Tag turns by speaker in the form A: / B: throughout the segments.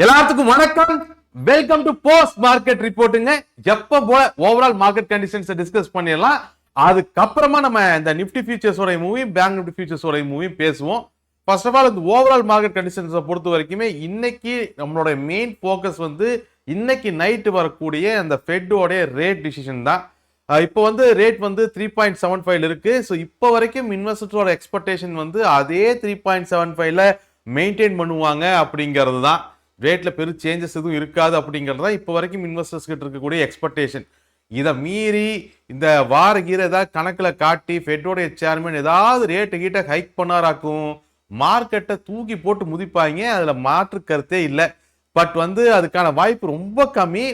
A: எல்லாத்துக்கும் வணக்கம். Welcome to post market ரிப்போர்ட்டுங்க. எப்ப போல ஓவரால் மார்க்கெட் கண்டிஷன்ஸ் டிஸ்கஸ் பண்ணிடலாம். அதுக்கப்புறமா நம்ம இந்த நிப்டி ஃபியூச்சர்ஸோட மூவியும் பேங்க் நிப்டி ஃபியூச்சர்ஸோட மூவியும் பேசுவோம். ஃபர்ஸ்ட் ஆஃப் ஆல் இந்த ஓவரால் மார்க்கெட் கண்டிஷன்ஸை பொறுத்த வரைக்குமே இன்னைக்கு நம்மளோட மெயின் ஃபோக்கஸ் வந்து இன்னைக்கு நைட்டு வரக்கூடிய அந்த ஃபெட்டோட ரேட் டிசிஷன் தான். இப்போ வந்து ரேட் வந்து 3.75 இருக்கு. ஸோ இப்போ வரைக்கும் இன்வெஸ்டர்ஸோட எக்ஸ்பெக்டேஷன் வந்து அதே 3.75ல மெயின்டைன் பண்ணுவாங்க அப்படிங்கிறது தான். ரேட்ல பெரிய சேஞ்சஸ் எதுவும் இருக்காது அப்படிங்கிறது தான் இப்போ வரைக்கும் இன்வெஸ்டர்ஸ் கிட்ட இருக்கக்கூடிய எக்ஸ்பெக்டேஷன். இதை மீறி இந்த வார கீரை ஏதாவது கணக்கில் காட்டி ஃபெட்டோடைய சேர்மன் ஏதாவது ரேட்டு கீட்ட ஹைக் பண்ணாராக்கும் மார்க்கெட்டை தூக்கி போட்டு முதிப்பாங்க. அதில் மாற்று கருத்தே இல்லை. பட் வந்து அதுக்கான வாய்ப்பு ரொம்ப கம்மி.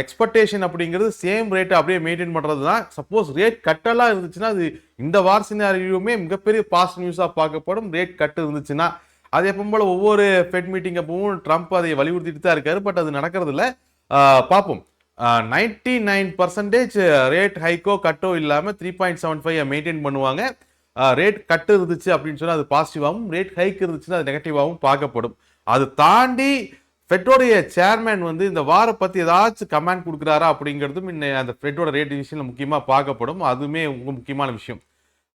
A: எக்ஸ்பெக்டேஷன் அப்படிங்கிறது சேம் ரேட்டை அப்படியே மெயின்டைன் பண்ணுறது தான். சப்போஸ் ரேட் கட்டெல்லாம் இருந்துச்சுன்னா அது இந்த வார சினாரியுமே மிகப்பெரிய பாசிட்டிவ் நியூஸாக பார்க்கப்படும். ரேட் கட்டு இருந்துச்சுன்னா அது எப்போ போல ஒவ்வொரு ஃபெட் மீட்டிங் அப்பவும் ட்ரம்ப் அதை வலியுறுத்திட்டு தான் இருக்காரு. பட் அது நடக்கிறது இல்லை. பார்ப்போம். 99% ரேட் ஹைக்கோ கட்டோ இல்லாமல் 3.75 மெயின்டைன் பண்ணுவாங்க. ரேட் கட்டு இருந்துச்சு அப்படின்னு சொன்னால் அது பாசிட்டிவாகவும், ரேட் ஹைக் இருந்துச்சுன்னா அது நெகட்டிவாகவும் பார்க்கப்படும். அது தாண்டி ஃபெட்டோடைய சேர்மேன் வந்து இந்த வாரம் பற்றி ஏதாச்சும் கமெண்ட் கொடுக்குறாரா அப்படிங்கிறதும் அந்த ஃபெட்டோட ரேட் டிசிஷனில் முக்கியமாக பார்க்கப்படும். அதுவுமே ரொம்ப முக்கியமான விஷயம்.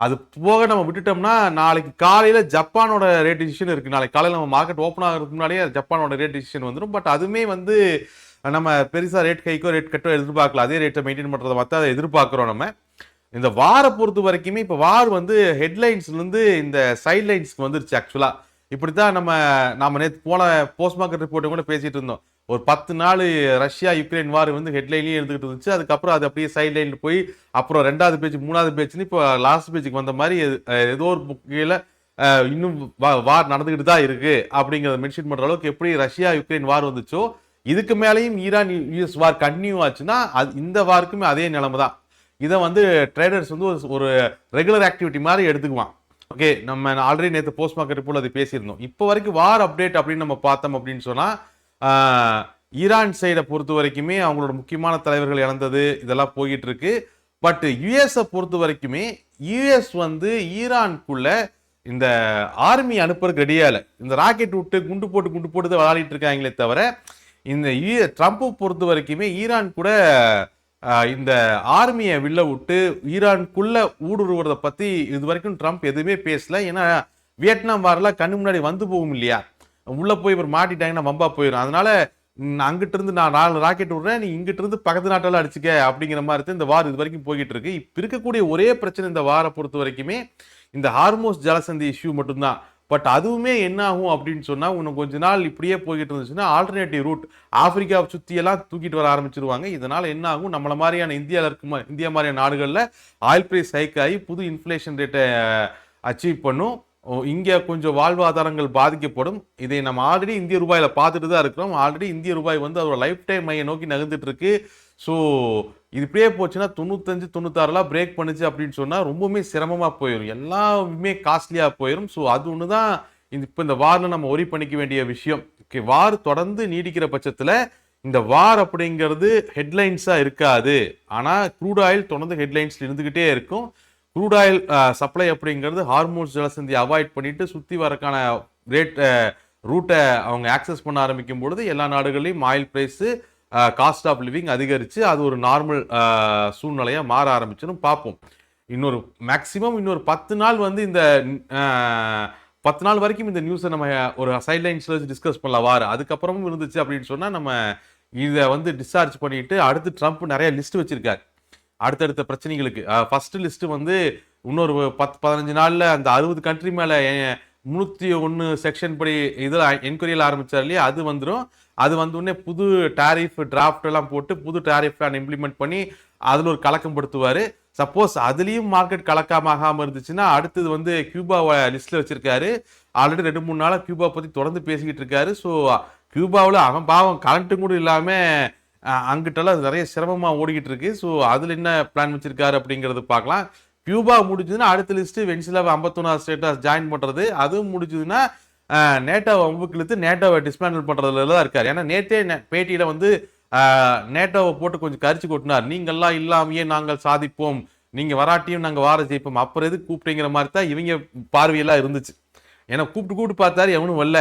A: அது போக நம்ம விட்டுட்டோம்னா நாளைக்கு காலையில் ஜப்பானோட ரேட் டிசிஷன் இருக்குது. நாளைக்கு காலையில் நம்ம மார்க்கெட் ஓப்பன் ஆகிறதுக்கு முன்னாடியே ஜப்பானோட ரேட் டிசிஷன் வந்துடும். பட் அதுவுமே வந்து நம்ம பெருசாக ரேட் ஹைக்கோ ரேட் கட்டோ எதிர்பார்க்கல. அதே ரேட்டை மெயின்டைன் பண்ணுறதை மற்ற அதை எதிர்பார்க்குறோம். நம்ம இந்த வார பொறுத்த வரைக்குமே இப்போ வார் வந்து ஹெட்லைன்ஸ்லேருந்து இந்த சைட்லைன்ஸ்க்கு வந்துருச்சு. ஆக்சுவலாக இப்படி தான் நம்ம நேற்று போன போஸ்ட் மார்க்கெட் ரிப்போர்ட்டை கூட பேசிகிட்டு இருந்தோம். ஒரு 10 நாள் ரஷ்யா யுக்ரைன் வார் வந்து ஹெட்லைன்லேயே இருந்துகிட்டு இருந்துச்சு. அதுக்கப்புறம் அது அப்படியே சைட்லைனில் போய் அப்புறம் 2வது பேஜ் 3வது பேஜ்னு இப்போ லாஸ்ட் பேஜுக்கு வந்த மாதிரி ஏதோ ஒரு புக்கையில் இன்னும் வார் நடந்துக்கிட்டு தான் இருக்குது அப்படிங்கிறத மென்ஷன் பண்ணுற அளவுக்கு எப்படி ரஷ்யா யுக்ரைன் வார் வந்துச்சோ இதுக்கு மேலேயும் ஈரான் யூஎஸ் வார் கண்டினியூ ஆச்சுன்னா அது இந்த வாருக்குமே அதே நிலைமை தான். இதை வந்து ட்ரேடர்ஸ் வந்து ஒரு ரெகுலர் ஆக்டிவிட்டி மாதிரி எடுத்துக்குவான். ஓகே, நம்ம ஆல்ரெடி நேற்று போஸ்ட் மார்க்கெட் ரிப்போர்ட் அதை பேசியிருந்தோம். இப்போ வரைக்கும் வார் அப்டேட் அப்படின்னு நம்ம பார்த்தோம் அப்படின்னு சொன்னால் ஈரான் சைடை பொறுத்த வரைக்குமே அவங்களோட முக்கியமான தலைவர்கள் இழந்தது இதெல்லாம் போயிட்டு இருக்கு. பட் யுஎஸை பொறுத்த வரைக்குமே யுஎஸ் வந்து ஈரானுக்குள்ள இந்த ஆர்மி அனுப்புறதுக்கு ரெடியா இல்லை. இந்த ராக்கெட் விட்டு குண்டு போட்டு தான் விளையாடிட்டு இருக்காங்களே தவிர இந்த ட்ரம்ப்பை பொறுத்த வரைக்குமே ஈரான் கூட இந்த ஆர்மியை வில்ல விட்டு ஈரானுக்குள்ள ஊடுருவதை பத்தி இது வரைக்கும் ட்ரம்ப் எதுவுமே பேசல. ஏன்னா வியட்நாம் வாரெல்லாம் கண்ணு முன்னாடி வந்து போகும் இல்லையா, உள்ள போய் இவர் மாட்டிட்டாங்கன்னா வம்பா போயிடும். அதனால அங்கிட்ட இருந்து நான் 4 ராக்கெட் விடுறேன், நீ இங்கிட்ட இருந்து பக்கத்து நாட்டெல்லாம் அடிச்சுக்க அப்படிங்கிற மாதிரி இந்த வார் இது வரைக்கும் போய்கிட்டு இருக்கு. இப்ப இருக்கக்கூடிய ஒரே பிரச்சனை இந்த வாரை பொறுத்த வரைக்குமே இந்த ஹார்மோஸ் ஜலசந்தி இஷ்யூ மட்டும்தான். பட் அதுவுமே என்ன ஆகும் அப்படின்னு சொன்னா இன்னும் கொஞ்ச நாள் இப்படியே போய்கிட்டு இருந்துச்சுன்னா ஆல்டர்னேட்டிவ் ரூட் ஆப்பிரிக்காவை சுற்றியெல்லாம் தூக்கிட்டு வர ஆரம்பிச்சிருவாங்க. இதனால என்ன ஆகும், நம்மள மாதிரியான இந்தியா மாதிரியான நாடுகளில் ஆயில் பிரைஸ் ஹைக் ஆகி புது இன்ஃப்ளேஷன் ரேட்டை அச்சீவ் பண்ணும். இங்கே கொஞ்சம் வாழ்வாதாரங்கள் பாதிக்கப்படும். இதை நம்ம ஆல்ரெடி இந்திய ரூபாயில் பார்த்துட்டு தான் இருக்கிறோம். ஆல்ரெடி இந்திய ரூபாய் வந்து அதோட லைஃப் டைம் மையை நோக்கி நகர்ந்துட்டு இருக்கு. ஸோ இது இப்படியே போச்சுன்னா 95-96 பிரேக் பண்ணுச்சு அப்படின்னு சொன்னால் ரொம்பவுமே சிரமமாக போயிடும், எல்லாமே காஸ்ட்லியாக போயிடும். ஸோ அது ஒன்று தான் இப்போ இந்த வாரில் நம்ம ஒரி பண்ணிக்க வேண்டிய விஷயம். ஓகே, வார் தொடர்ந்து நீடிக்கிற பட்சத்தில் இந்த வார் அப்படிங்கிறது ஹெட்லைன்ஸாக இருக்காது. ஆனால் க்ரூட் ஆயில் தொடர்ந்து ஹெட்லைன்ஸில் இருந்துக்கிட்டே இருக்கும். க்ரூட் ஆயில் சப்ளை அப்படிங்கிறது ஹார்மோன்ஸ் ஜலசந்தியை அவாய்ட் பண்ணிட்டு சுற்றி வரக்கான ரூட்டை அவங்க ஆக்சஸ் பண்ண ஆரம்பிக்கும் பொழுது எல்லா நாடுகளையும் oil price cost of living அதிகரித்து அது ஒரு நார்மல் சூழ்நிலையாக மாற ஆரம்பிச்சுன்னு பார்ப்போம். மேக்சிமம் இன்னொரு 10 நாள் வந்து இந்த 10 நாள் வரைக்கும் இந்த நியூஸை நம்ம ஒரு சைட்லைன்ஸில் வச்சு டிஸ்கஸ் பண்ணலாம் வார். அதுக்கப்புறமும் இருந்துச்சு அப்படின்னு சொன்னால் நம்ம இதை வந்து டிஸ்சார்ஜ் பண்ணிட்டு அடுத்து ட்ரம்ப் நிறைய லிஸ்ட் வச்சிருக்காரு அடுத்தடுத்த பிரச்சனைகளுக்கு. ஃபர்ஸ்ட் லிஸ்ட் வந்து இன்னொரு 10-15 நாளில் அந்த 60 கண்ட்ரி மேலே 301 செக்ஷன் படி இதில் என்கொயரியில் ஆரம்பித்தார் இல்லையா, அது வந்துடும். அது வந்தோடனே புது டேரிஃப் டிராஃப்ட் எல்லாம் போட்டு புது டேரிஃப் பிளான் இம்ப்ளிமெண்ட் பண்ணி அதில் ஒரு கலக்கம் படுத்துவார். சப்போஸ் அதுலேயும் மார்க்கெட் கலக்கமாகாமல் இருந்துச்சுன்னா அடுத்தது வந்து கியூபாவை லிஸ்ட்டில் வச்சிருக்காரு. ஆல்ரெடி 2-3 நாளாக கியூபா பற்றி தொடர்ந்து பேசிக்கிட்டு இருக்காரு. ஸோ கியூபாவில் அவன் பாவம் கரண்ட்டு கூட இல்லாமல் அங்கிட்டெல்லாம் நிறைய சிரமமாக ஓடிக்கிட்டு இருக்கு. ஸோ அதில் என்ன பிளான் வச்சிருக்காரு அப்படிங்கிறது பார்க்கலாம். கியூபா முடிஞ்சதுன்னா அடுத்த லிஸ்ட்டு வெனிசுலாவை 51வது ஸ்டேட்டாக ஜாயின் பண்ணுறது. அதுவும் முடிஞ்சதுன்னா நேட்டோவை வம்புக்கு இழுத்து நேட்டோவை டிஸ்மேண்டில் பண்ணுறதுல தான் இருக்கார். ஏன்னா நேற்றே பேட்டியில் வந்து நேட்டோவை போட்டு கொஞ்சம் கரிச்சு கொட்டினார். நீங்கள்லாம் இல்லாமையே நாங்கள் சாதிப்போம், நீங்கள் வராட்டியும் நாங்கள் வார ஜெயிப்போம், அப்புறம் எது கூப்பிட்டீங்கிற மாதிரி தான் இவங்க பார்வையெல்லாம் இருந்துச்சு. ஏன்னா கூப்பிட்டு பார்த்தாரு, எவனும் வரல.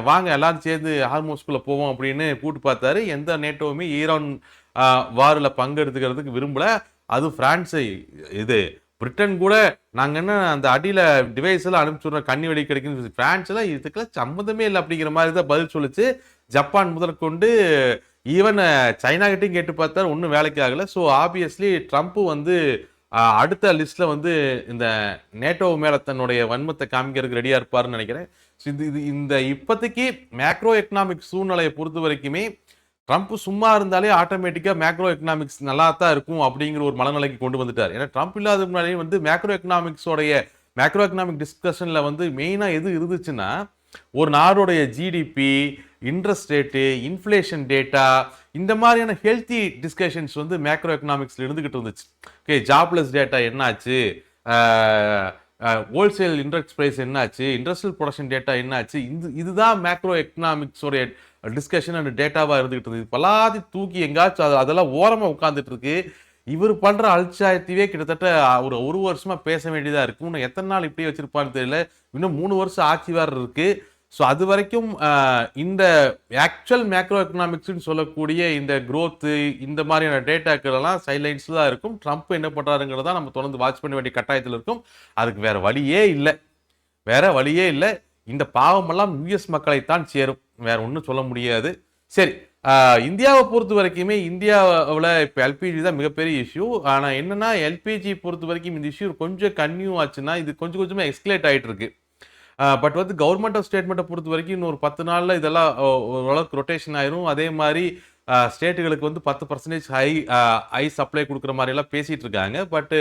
A: வாங்க எல்லாரும் சேர்ந்து ஹார்மோஸ்குள்ள போவோம் அப்படின்னு கூப்பிட்டு பார்த்தாரு. எந்த நேட்டோவுமே ஈரான் வாரில் பங்கெடுத்துக்கிறதுக்கு விரும்பல. அது பிரான்ஸை இது பிரிட்டன் கூட நாங்கள் என்ன அந்த அடியில் டிவைஸ் எல்லாம் அனுப்பிச்சுடுறோம், கண்ணி வெடி கிடைக்குன்னு பிரான்ஸ் எல்லாம் இதுக்கெல்லாம் சம்மந்தமே இல்லை அப்படிங்கிற மாதிரி தான் பதில் சொல்லிச்சு. ஜப்பான் முதற்கொண்டு ஈவன் சைனா கிட்டையும் கேட்டு பார்த்தாரு, ஒன்றும் வேலைக்கு ஆகலை. ஸோ ஆப்வியஸ்லி ட்ரம்ப் வந்து அடுத்த லிஸ்ட்ல வந்து இந்த நேட்டோ மேல தன்னுடைய வன்மத்தை காமிக்கிறதுக்கு ரெடியா இருப்பாருன்னு நினைக்கிறேன். இந்த இப்போதைக்கு மேக்ரோ எக்கனாமிக் சூழ்நிலையை பொறுத்த வரைக்குமே ட்ரம்ப் சும்மா இருந்தாலே ஆட்டோமேட்டிக்கா மேக்ரோ எக்கனாமிக்ஸ் நல்லா தான் இருக்கும் அப்படிங்கிற ஒரு மனநிலைக்கு கொண்டு வந்துட்டார். ஏன்னா ட்ரம்ப் இல்லாத முன்னாடியே வந்து மேக்ரோ எக்கனாமிக் டிஸ்கஷன்ல வந்து மெயினா எது இருந்துச்சுன்னா, ஒரு நாடோடைய GDP, interest rate, inflation data, இந்த மாதிரியான ஹெல்த்தி டிஸ்கஷன்ஸ் வந்து மேக்ரோ எக்கனாமிக்ஸ்ல இருந்துகிட்டு இருந்துச்சு. ஓகே, ஜாப்லெஸ் டேட்டா என்னாச்சு, ஹோல்சேல் இண்டெக்ஸ் பிரைஸ் என்னாச்சு, இண்டஸ்ட்ரியல் ப்ரொடக்ஷன் டேட்டா என்னாச்சு, இதுதான் மேக்ரோ எக்கனாமிக்ஸோடைய டிஸ்கஷன் அண்ட் டேட்டாவா இருந்துகிட்டு இருந்தது. இப்பெல்லாதி தூக்கி எங்காச்சும் அதெல்லாம் ஓரமா உட்காந்துட்டு இருக்கு. இவர் பண்ற அலட்சியத்தையே கிட்டத்தட்ட ஒரு வருஷமா பேச வேண்டியதா இருக்கு. இன்னும் எத்தனை நாள் இப்படியே வச்சிருப்பான்னு தெரியல. இன்னும் 3 வருஷம் ஆட்சி வேற இருக்கு. ஸோ அது வரைக்கும் இந்த ஆக்சுவல் மேக்ரோ எக்கனாமிக்ஸ்ன்னு சொல்லக்கூடிய இந்த க்ரோத்து, இந்த மாதிரியான டேட்டாக்கள் எல்லாம் சைட்லைன்ஸில் தான் இருக்கும். ட்ரம்ப் என்ன பண்ணுறாருங்கிறத நம்ம தொடர்ந்து வாட்ச் பண்ண வேண்டிய கட்டாயத்தில் இருக்கும். அதுக்கு வேற வழியே இல்லை. இந்த பாவமெல்லாம் யூஎஸ் மக்களைத்தான் சேரும், வேற ஒன்றும் சொல்ல முடியாது. சரி, இந்தியாவை பொறுத்த வரைக்குமே இந்தியாவில் இப்போ எல்பிஜி தான் மிகப்பெரிய இஷ்யூ. ஆனால் என்னன்னா, எல்பிஜி பொறுத்த வரைக்கும் இந்த இஷ்யூ கொஞ்சம் கன்யூ ஆச்சுன்னா இது கொஞ்சம் கொஞ்சமாக எஸ்கலேட் ஆகிட்டு இருக்கு. பட் வந்து கவர்மெண்ட் ஆஃப் ஸ்டேட்மெண்ட்டை பொறுத்த வரைக்கும் இன்னொரு 10 நாளில் இதெல்லாம் ஓரளவுக்கு ரொட்டேஷன் ஆயிரும். அதே மாதிரி ஸ்டேட்டுகளுக்கு வந்து 10% ஹை சப்ளை கொடுக்குற மாதிரிலாம் பேசிகிட்டு இருக்காங்க. பட்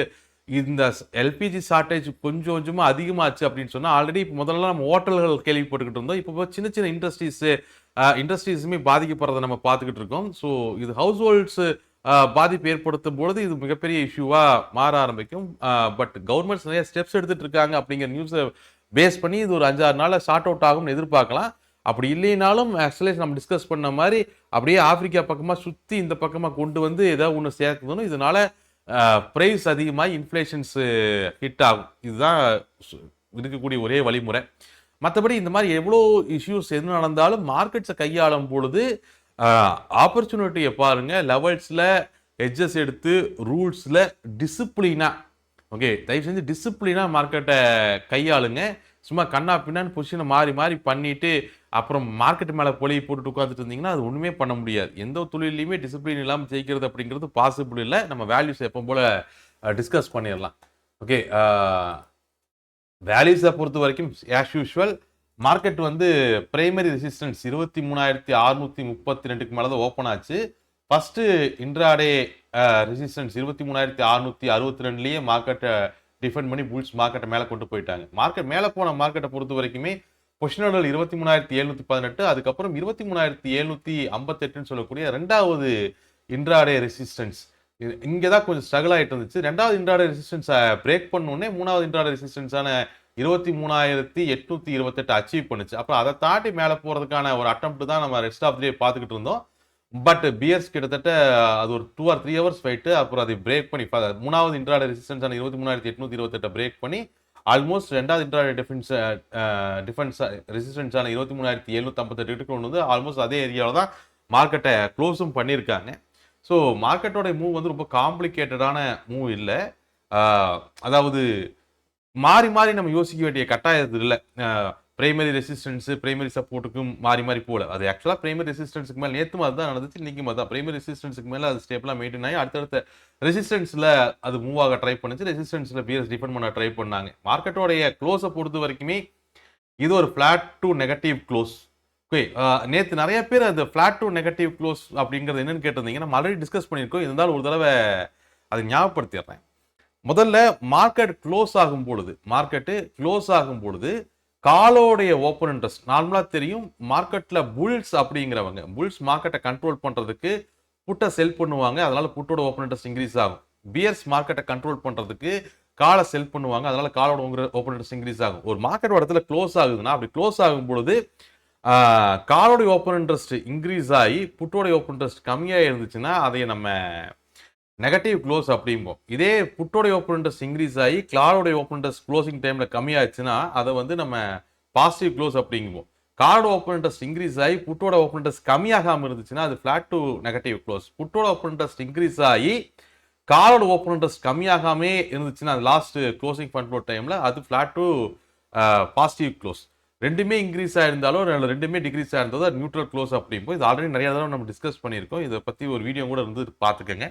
A: இந்த எல்பிஜி ஷார்ட்டேஜ் கொஞ்சம் கொஞ்சமாக அதிகமாச்சு அப்படின்னு சொன்னால், ஆல்ரெடி இப்போ முதல்ல நம்ம ஹோட்டல்கள் கேள்விப்பட்டுக்கிட்டு இருந்தோம். இப்போ சின்ன சின்ன இண்டஸ்ட்ரீஸுமே பாதிக்கப்படுறதை நம்ம பார்த்துக்கிட்டு இருக்கோம். ஸோ இது ஹவுஸ் ஹோல்ட்ஸு பாதிப்பு ஏற்படுத்தும் பொழுது இது மிகப்பெரிய இஷ்யூவாக மாற ஆரம்பிக்கும். பட் கவர்மெண்ட்ஸ் நிறைய ஸ்டெப்ஸ் எடுத்துகிட்டு இருக்காங்க அப்படிங்கிற நியூஸை பேஸ் பண்ணி இது ஒரு 5-6 நாளில் ஷார்ட் அவுட் ஆகும்னு எதிர்பார்க்கலாம். அப்படி இல்லைனாலும் ஆக்சுவலி நம்ம டிஸ்கஸ் பண்ண மாதிரி அப்படியே ஆப்பிரிக்கா பக்கமாக சுற்றி இந்த பக்கமாக கொண்டு வந்து ஏதாவது ஒன்று சேர்க்கணும். இதனால ப்ரைஸ் அதிகமாக இன்ஃப்ளேஷன்ஸ் ஹிட் ஆகும். இதுதான் இருக்கக்கூடிய ஒரே வழிமுறை. மற்றபடி இந்த மாதிரி எவ்வளோ இஷ்யூஸ் எது நடந்தாலும் மார்க்கெட்ஸை கையாளும் பொழுது ஆப்பர்ச்சுனிட்டியை பாருங்கள், லெவல்ஸில் ஹெட்ஜஸ் எடுத்து ரூல்ஸில் டிசிப்ளினாக, ஓகே, தயவு செஞ்சு டிசிப்ளினாக மார்க்கெட்டை கையாளுங்க. சும்மா கண்ணா பின்னான்னு பொசிஷனை மாறி பண்ணிட்டு அப்புறம் மார்க்கெட் மேலே பொலியை போட்டுட்டு உட்காந்துட்டு இருந்தீங்கன்னா அது ஒன்றுமே பண்ண முடியாது. எந்த தொழிலையுமே டிசிப்ளின் இல்லாமல் ஜெயிக்கிறது அப்படிங்கிறது பாசிபிள் இல்லை. நம்ம வேல்யூஸ் எப்போ போல் டிஸ்கஸ் பண்ணிடலாம். ஓகே, வேல்யூஸை பொறுத்த வரைக்கும் ஆஸ் யூஷுவல் மார்க்கெட் வந்து பிரைமரி ரெசிஸ்டன்ஸ் 23,632க்கு மேலே தான் ஓப்பன் ஆச்சு. ஃபர்ஸ்ட் இன்ட்ராடே ரெசிஸ்டன்ஸ் 23,662லேயே மார்க்கெட்டை டிஃபெண்ட் பண்ணி புல்ஸ் மார்க்கெட்டை மேலே கொண்டு போயிட்டாங்க. மார்க்கெட் மேலே போன மார்க்கெட்டை பொறுத்த வரைக்குமே பொசிஷனல் 23,718, அதுக்கப்புறம் 23,758ன்னு சொல்லக்கூடிய ரெண்டாவது இன்ட்ராடே ரெசிஸ்டன்ஸ் இங்கே தான் கொஞ்சம் ஸ்ட்ரகிள் ஆகிட்டு இருந்துச்சு. ரெண்டாவது இன்ட்ராடே ரெசிஸ்டன்ஸை பிரேக் பண்ணோடனே மூணாவது இன்ட்ராடே ரெசிஸ்டன்ஸான 23,828 அச்சீவ் பண்ணுச்சு. அப்புறம் அதை தாண்டி மேலே போகிறதுக்கான ஒரு அட்டெம்ப்ட் தான் நம்ம ரெஸ்ட் ஆஃப் டே பார்த்துக்கிட்டு இருந்தோம். பட் பியர்ஸ் கிட்டத்தட்ட அது ஒரு 2 or 3 ஹவர்ஸ் ஃபைட்டு. அப்புறம் அதை பிரேக் பண்ணி மூணாவது இன்ட்ராடே ரெசிஸ்டன்ஸான 23,828 பிரேக் பண்ணி ஆல்மோஸ்ட் ரெண்டாவது இன்ட்ராடே டிஃபென்ஸ் ரெசிஸ்டன்ஸான 23,758 கொண்டு வந்து ஆல்மோஸ்ட் அதே ஏரியாவில் தான் மார்க்கெட்டை க்ளோஸும் பண்ணியிருக்காங்க. ஸோ மார்க்கெட்டோட மூவ் வந்து ரொம்ப காம்ப்ளிகேட்டடான மூவ் இல்லை. அதாவது மாறி நம்ம யோசிக்க வேண்டிய கட்டாயத்தில் இல்லை. பிரைமரி ரெசிஸ்டன்ஸு பிரைமரி சப்போர்ட்டுக்கும் மாறி போகல. அது ஆக்சுவலாக பிரைமரி ரெசிஸ்டன்ஸுக்கு மேலே நேற்று அது தான் நடந்துச்சு, இன்றைக்கும் அதுதான். பிரைமரி ரெசிஸ்டன்ஸுக்கு மேலே அது ஸ்டேப்லாம் மெயின்டைன் ஆகி அடுத்தடுத்த ரெசிஸ்டன்ஸில் அது மூவ் ஆக ட்ரை பண்ணுச்சு. ரெசிஸ்டன்ஸில் பிஎஸ் டிஃபெண்ட் பண்ண ட்ரை பண்ணாங்க. மார்க்கெட்டோடைய க்ளோஸை பொறுத்த வரைக்குமே இது ஒரு flat to negative close. Okay, நேற்று நிறைய பேர் அந்த ஃப்ளாட் டு நெகட்டிவ் க்ளோஸ் அப்படிங்கிறது என்னன்னு கேட்டிருந்தீங்க. நம்ம ஆல்ரெடி டிஸ்கஸ் பண்ணியிருக்கோம். இருந்தாலும் ஒரு தடவை அதை ஞாபகப்படுத்திடுறேன். முதல்ல மார்க்கெட் க்ளோஸ் ஆகும் பொழுது காலோடைய ஓப்பன் இன்ட்ரெஸ்ட் நார்மலாக தெரியும். மார்க்கெட்டில் புல்ஸ் அப்படிங்கிறவங்க புல்ஸ் மார்க்கெட்டை கண்ட்ரோல் பண்ணுறதுக்கு புட்டை செல் பண்ணுவாங்க. அதனால புட்டோட ஓப்பன் இன்ட்ரெஸ்ட் இன்க்ரீஸ் ஆகும். பியர்ஸ் மார்க்கெட்டை கண்ட்ரோல் பண்ணுறதுக்கு காலை செல் பண்ணுவாங்க. அதனால காலோட ஓப்பன் இன்ட்ரெஸ்ட் இன்க்ரீஸ் ஆகும். ஒரு மார்க்கெட் இடத்துல க்ளோஸ் ஆகுதுன்னா அப்படி க்ளோஸ் ஆகும் பொழுது காலோடைய ஓப்பன் இன்ட்ரெஸ்ட் இன்க்ரீஸ் ஆகி புட்டோடைய ஓப்பன் இன்ட்ரெஸ்ட் கம்மியாக இருந்துச்சுன்னா அதை நம்ம நெகட்டிவ் க்ளோஸ் அப்படிம்போம். இதே புட்டோடைய ஓப்பன் இன்ட்ரெஸ்ட் இன்க்ரீஸ் ஆகி காலோடைய ஓப்பன் இன்ட்ரெஸ்ட் க்ளோசிங் டைமில் கம்மியாச்சுன்னா அதை வந்து நம்ம பாசிட்டிவ் க்ளோஸ் அப்படிங்குவோம். காலோட ஓப்பன் இன்ட்ரெஸ்ட் இன்க்ரீஸ் ஆகி புட்டோட ஓப்பன் இன்ட்ரெஸ்ட் கம்மியாகாமல் இருந்துச்சுன்னா அது ஃபிளாட் டு நெகட்டிவ் க்ளோஸ். புட்டோட ஓப்பன் இன்ட்ரெஸ்ட் இன்க்ரீஸ் ஆகி காலோட ஓப்பன் இன்ட்ரெஸ்ட் கம்மியாகாமே இருந்துச்சுன்னா அது லாஸ்ட் க்ளோசிங் ஃபண்ட் ஃப்ளோ டைம்ல அது ஃபிளாட் டு பாசிட்டிவ் க்ளோஸ். ரெண்டுமே இன்க்ரீஸ் ஆயிருந்தாலும் ரெண்டுமே டிக்ரீஸ் ஆயிருந்ததோ அது நியூட்ரல் க்ளோஸ் அப்படிம்போது இது ஆல்ரெடி நிறைய தடவை நம்ம டிஸ்கஸ் பண்ணியிருக்கோம். இதை பற்றி ஒரு வீடியோ கூட இருந்து பார்த்துக்கோங்க.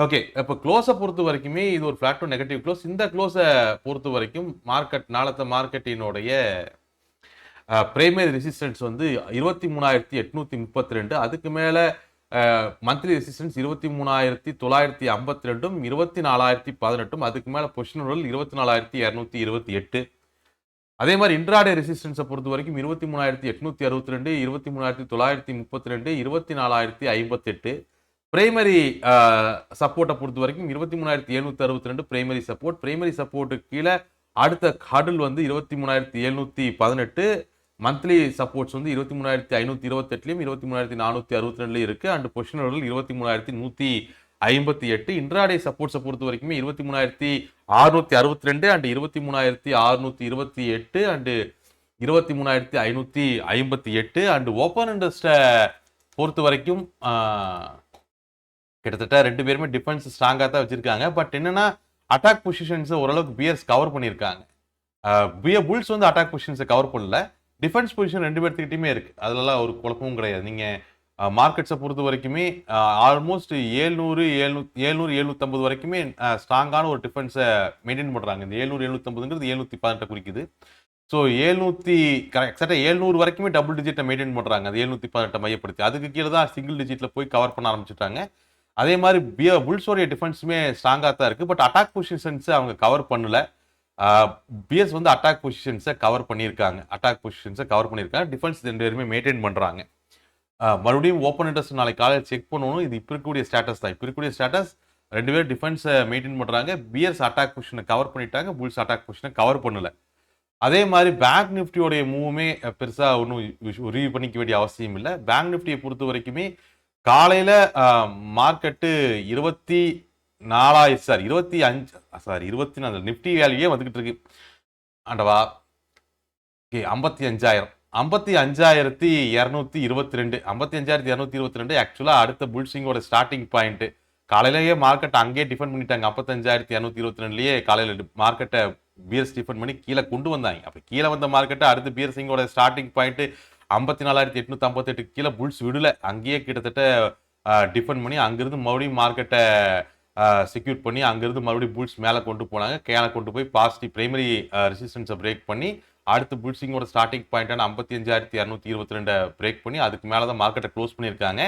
A: ஓகே, இப்போ க்ளோஸை பொறுத்த வரைக்குமே இது ஒரு ஃபிளாட் டு நெகட்டிவ் க்ளோஸ். இந்த க்ளோஸை பொறுத்த வரைக்கும் நாளத்த மார்க்கெட்டினுடைய பிரைமரி ரெசிஸ்டன்ஸ் வந்து 23,832, அதுக்கு மேலே மந்த்லி ரெசிஸ்டன்ஸ் 23,952, 24,018, அதுக்கு மேலே பொசிஷனல் 24,228. அதே மாதிரி இன்ட்ராடே ரெசிஸ்டன்ஸை பொறுத்த வரைக்கும் 23,862, 23,932, 24,058. பிரைமரி சப்போர்ட்டை பொறுத்த வரைக்கும் 23,762 பிரைமரி சப்போர்ட். பிரைமரி சப்போர்ட்டுக்கு கீழே அடுத்த ஹடில் வந்து 23,718. மந்த்லி சப்போர்ட்ஸ் வந்து 23,528லையும் 23,462லையும் இருக்கு. அண்ட் பொசிஷனர்கள் 23,158. இன்ட்ராடே சப்போர்ட்ஸை பொறுத்த வரைக்குமே 23,662 அண்ட் 23,628 அண்ட் 23,558. அண்ட் ஓப்பன் இன்ட்ரெஸ்ட்டை பொறுத்த வரைக்கும் கிட்டத்தட்ட ரெண்டு பேருமே டிஃபென்ஸ் ஸ்ட்ராங்காக தான் வச்சிருக்காங்க. பட் என்னன்னா அட்டாக் பொசிஷன்ஸை ஓரளவுக்கு பியர்ஸ் கவர் பண்ணியிருக்காங்க. புல்ஸ் வந்து அட்டாக் பொசிஷன்ஸை கவர் பண்ணல. டிஃபென்ஸ் பொசிஷன் ரெண்டு பேர்த்துக்கிட்டையுமே இருக்கு. அதெல்லாம் ஒரு குழப்பமும் கிடையாது. நீங்க மார்க்கெட்ஸை பொறுத்த வரைக்குமே ஆல்மோஸ்ட் 700-750 வரைக்குமே ஸ்ட்ராங்கான ஒரு டிஃபென்ஸை மெயின்டைன் பண்றாங்க. இந்த 700-750ங்கிறது 718 குறிக்குது. ஸோ 700 கரெக்டாக 700 வரைக்குமே டபுள் டிஜிட்டை மெயின்டைன் பண்றாங்க. அது 718 மையப்படுத்தி அதுக்கு கீழே தான் சிங்கிள் டிஜிட்ல போய் கவர் பண்ண ஆரம்பிச்சுட்டாங்க. அதே மாதிரி புல்ஸோடைய டிஃபென்ஸுமே ஸ்ட்ராங்காக தான் இருக்குது. பட் அட்டாக் பொசிஷன்ஸை அவங்க கவர் பண்ணல. பிஎஸ் வந்து அட்டாக் பொசிஷன்ஸை கவர் பண்ணியிருக்காங்க. டிஃபென்ஸ் ரெண்டு பேருமே மெயின்டைன் பண்ணுறாங்க. மறுபடியும் ஓப்பன் இன்ட்ரெஸ்ட் நாளைக்கு காலையில் செக் பண்ணணும். இது இப்போ இருக்கக்கூடிய ஸ்டேட்டஸ் தான். இப்போ இருக்கக்கூடிய ஸ்டேட்டஸ் ரெண்டு பேரும் டிஃபென்ஸை மெயின்டைன் பண்ணுறாங்க. பிஎஸ் அட்டாக் பொசிஷனை கவர் பண்ணிட்டாங்க. புல்ஸ் அட்டாக் பொசிஷனை கவர் பண்ணல. அதே மாதிரி பேங்க் நிஃப்டியோடைய மூவுமே பெருசாக ஒன்றும் ரிவ்யூ பண்ணிக்க வேண்டிய அவசியம் இல்லை. பேங்க் நிஃப்டியை பொறுத்த வரைக்குமே காலையில் மார்க்கெட்டு 24 நிஃப்டி வேல்யூயே வந்துகிட்டு இருக்கு. ஆண்டவா, ஓகே, 55,000 55,222 55,222 ஆக்சுவலாக அடுத்த புல்சிங்கோட ஸ்டார்டிங் பாயிண்ட். காலையிலேயே மார்க்கெட் அங்கேயே டிஃபெண்ட் பண்ணிட்டாங்க. 55,222லேயே காலையில் மார்க்கெட்டை பியர்ஸ் டிஃபெண்ட் பண்ணி கீழே கொண்டு வந்தாங்க. அப்போ கீழே வந்த மார்க்கெட்டை அடுத்த பியர்சிங்கோட ஸ்டார்டிங் பாயிண்ட் 54,858 கீழே புல்ஸ் விடல. அங்கேயே கிட்டத்தட்ட டிஃபெண்ட் பண்ணி அங்கிருந்து மறுபடியும் மார்க்கெட்டை செக்யூர் பண்ணி அங்கிருந்து மறுபடியும் புல்ஸ் மேலே கொண்டு போனாங்க. கீழே கொண்டு போய் பாசிட்டிவ் பிரைமரி ரெசிஸ்டன்ஸை பிரேக் பண்ணி அடுத்து புல்சிங்கோட ஸ்டார்டிங் பாயிண்டான 55,222 பிரேக் பண்ணி அதுக்கு மேலே தான் மார்க்கெட்டை க்ளோஸ் பண்ணியிருக்காங்க.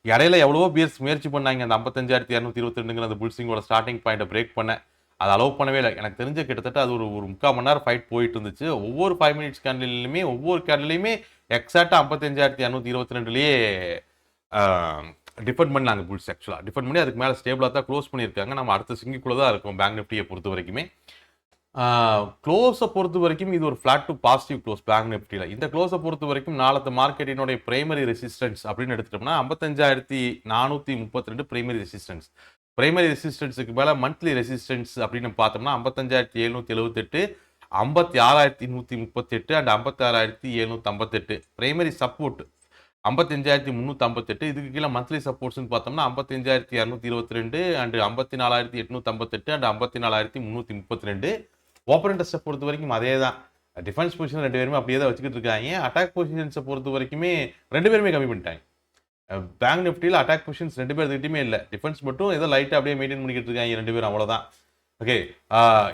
A: இடையில எவ்வளவோ பியர்ஸ் முயற்சி பண்ணாங்க அந்த 55,222 அந்த புல்சிங்கோட ஸ்டார்டிங் பாயிண்ட்டை பிரேக் பண்ண. அதை அலோவ் பண்ணவே இல்லை. எனக்கு தெரிஞ்ச கிட்டத்தட்ட அது ஒரு 3/4 மணி நேரம் ஃபைட் போயிட்டு இருந்துச்சு. ஒவ்வொரு 5 மினிட்ஸ் கேண்டிலையுமே ஒவ்வொரு கேண்டிலையுமே எக்ஸாக்டாக 55,222லேயே டிஃபெண்ட் பண்ணாங்க புல்ஸ். ஆக்சுவலாக டிஃபெண்ட் பண்ணி அதுக்கு மேலே ஸ்டேபிளாக தான் க்ளோஸ் பண்ணியிருக்காங்க. நம்ம அடுத்த சிங்கிக்குள்ளே தான் இருக்கும் பேங்க் நிஃப்டியை பொறுத்த வரைக்குமே. க்ளோஸை பொறுத்த வரைக்கும் இது ஒரு flat to positive close bank நிஃப்டியில். இந்த க்ளோஸை பொறுத்த வரைக்கும் நாளத்த மார்க்கெட்டினுடைய பிரைமரி ரெசிஸ்டன்ஸ் அப்படின்னு எடுத்துட்டோம்னா 55,432 பிரைமரி ரெசிஸ்டன்ஸ். பிரைமரி ரெசிஸ்டன்ஸுக்கு மேலே மந்த்லி ரெசிஸ்டன்ஸ் அப்படின்னு பார்த்தோம்னா 55,778, 56,138 அண்ட் 56,758. Primary support 55,358. இதுக்கு கீழே மந்த்லி சப்போர்ட்ஸ்னு பார்த்தோம்னா 55,222 அண்ட் 54,858 அண்ட் 54,332. ஓப்பன் இன்ட்ரெஸ்ட்டை பொறுத்த வரைக்கும் அதே தான். டிஃபென்ஸ் பொசிஷன் ரெண்டு பேருமே அப்படியே தான் வச்சுக்கிட்டு இருக்காங்க. அட்டாக் பொசிஷன்ஸை பொறுத்த வரைக்குமே ரெண்டு பேருமே கம்மி பண்ணிட்டாங்க. பேங்க் நிஃப்டியில் அட்டாக் பொசிஷன்ஸ் ரெண்டு பேர்கிட்டையுமே இல்லை. டிஃபென்ஸ் மட்டும் ஏதோ லைட்டாக அப்படியே மெயின்டைன் பண்ணிக்கிட்டு இருக்காங்க ரெண்டு பேரும், அவ்வளோதான். ஓகே,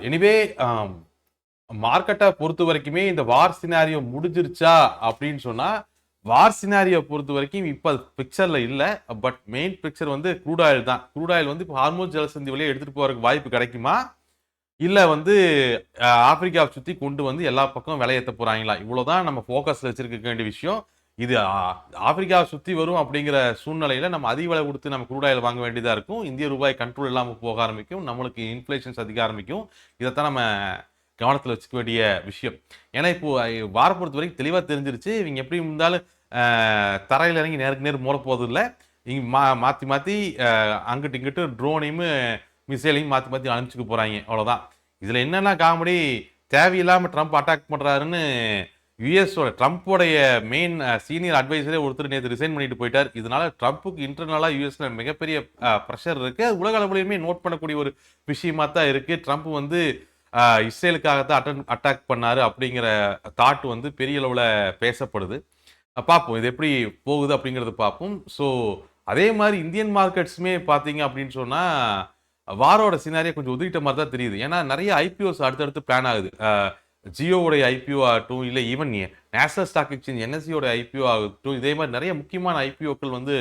A: எனிவே மார்க்கெட்டை பொறுத்த வரைக்குமே இந்த வார் சினாரியோ முடிஞ்சிருச்சா அப்படின்னு சொன்னால் வார் சினாரியோ பொறுத்த வரைக்கும் இப்போ பிக்சரில் இல்லை. பட் மெயின் பிக்சர் வந்து க்ரூட் ஆயில் தான். க்ரூட் ஆயில் வந்து இப்போ ஹார்மோஸ் ஜலசந்தி வழியாக எடுத்துகிட்டு போகிறதுக்கு வாய்ப்பு கிடைக்குமா, இல்லை வந்து ஆப்பிரிக்காவை சுற்றி கொண்டு வந்து எல்லா பக்கம் விலையேற்ற போகிறாங்களா, இவ்வளோதான் நம்ம ஃபோக்கஸில் வச்சுருக்க வேண்டிய விஷயம். இது ஆப்பிரிக்காவை சுற்றி வரும் அப்படிங்கிற சூழ்நிலையில் நம்ம அதிக விலை கொடுத்து நம்ம க்ரூட் ஆயில் வாங்க வேண்டியதாக இருக்கும். இந்திய ரூபாய் கண்ட்ரோல் இல்லாமல் போக ஆரம்பிக்கும், நம்மளுக்கு இன்ஃப்ளேஷன்ஸ் அதிக ஆரம்பிக்கும். இதைத்தான் நம்ம கவனத்தில் வச்சுக்க வேண்டிய விஷயம். ஏன்னா இப்போ வார பொறுத்த வரைக்கும் தெளிவாக தெரிஞ்சிருச்சு, இவங்க எப்படி இருந்தாலும் தரையில் இறங்கி நேருக்கு நேர் மூட போகிறது இல்லை. இங்கே மாற்றி மாற்றி அங்கிட்டு இங்கிட்டு ட்ரோனையும் மிசைலையும் மாற்றி மாற்றி அனுப்பிச்சுக்க போகிறாங்க, அவ்வளோதான். இதில் என்னென்ன காமெடி, தேவையில்லாமல் ட்ரம்ப் அட்டாக் பண்ணுறாருன்னு யுஎஸோட ட்ரம்ப்போடைய மெயின் சீனியர் அட்வைசரே ஒருத்தர் நேற்று ரிசைன் பண்ணிட்டு போயிட்டார். இதனால ட்ரம்ப்புக்கு இன்டர்னலாக யூஎஸ்ல மிகப்பெரிய ப்ரெஷர் இருக்கு. அது உலக அளவுலையுமே நோட் பண்ணக்கூடிய ஒரு விஷயமா தான் இருக்கு. ட்ரம்ப் வந்து இஸ்ரேலுக்காகத்தான் அட்டாக் பண்ணாரு அப்படிங்கிற தாட் வந்து பெரிய அளவில் பேசப்படுது. பார்ப்போம் இது எப்படி போகுது அப்படிங்கிறது பார்ப்போம். ஸோ அதே மாதிரி இந்தியன் மார்க்கெட்ஸுமே பார்த்தீங்க அப்படின்னு சொன்னால் வாரோட சினாரியை கொஞ்சம் ஒதுக்கிட்ட மாதிரி தான் தெரியுது. ஏன்னா நிறைய ஐபிஓஸ் அடுத்தடுத்து பிளான் ஆகுது. ஜியோவுடைய ஐபிஓ ஆகட்டும், இல்லை ஈவன் நேஷனல் ஸ்டாக் எக்ஸ்சேஞ்ச் என்எஸ்சியோட ஐபிஓ ஆகட்டும், இதே மாதிரி நிறைய முக்கியமான ஐபிஓக்கள் வந்து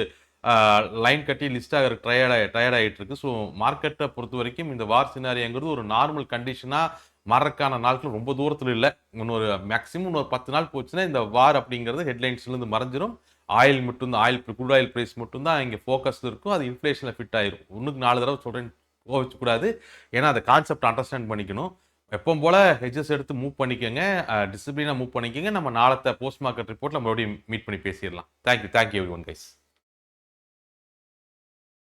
A: லைன் கட்டி லிஸ்ட் ஆகிற டயர்டாகிட்டு இருக்கு. ஸோ மார்க்கெட்டை பொறுத்த வரைக்கும் இந்த வார் சினாரியோங்கிறது ஒரு நார்மல் கண்டிஷனாக மாறக்கான நாட்கள் ரொம்ப தூரத்தில் இல்லை. இன்னொரு மேக்ஸிமம் இன்னொரு 10 நாள் போச்சுன்னா இந்த வார் அப்படிங்கிறது ஹெட்லைன்ஸ்லேருந்து மறைஞ்சிரும். ஆயில் மட்டும்தான், க்ரூட் ஆயில் ப்ரைஸ் மட்டும்தான் இங்கே ஃபோக்கஸில் இருக்கும். அது இன்ஃப்ளேஷனில் ஃபிட் ஆயிரும். ஒன்றுக்கு 4 தடவை சொல்கிறேன், கோவிச்சக்கூடாது. ஏன்னா அந்த கான்செப்ட் அண்டர்ஸ்டாண்ட் பண்ணிக்கணும். எப்பவும் போல ஹெட்ஜஸ் எடுத்து மூவ் பண்ணிக்கோங்க, டிசிப்ளினாக மூவ் பண்ணிக்கோங்க. நம்ம நாளத்தை போஸ்ட் மார்க்கெட் ரிப்போர்ட்டில் மறுபடியும் மீட் பண்ணி பேசிடலாம். Thank you every one guys.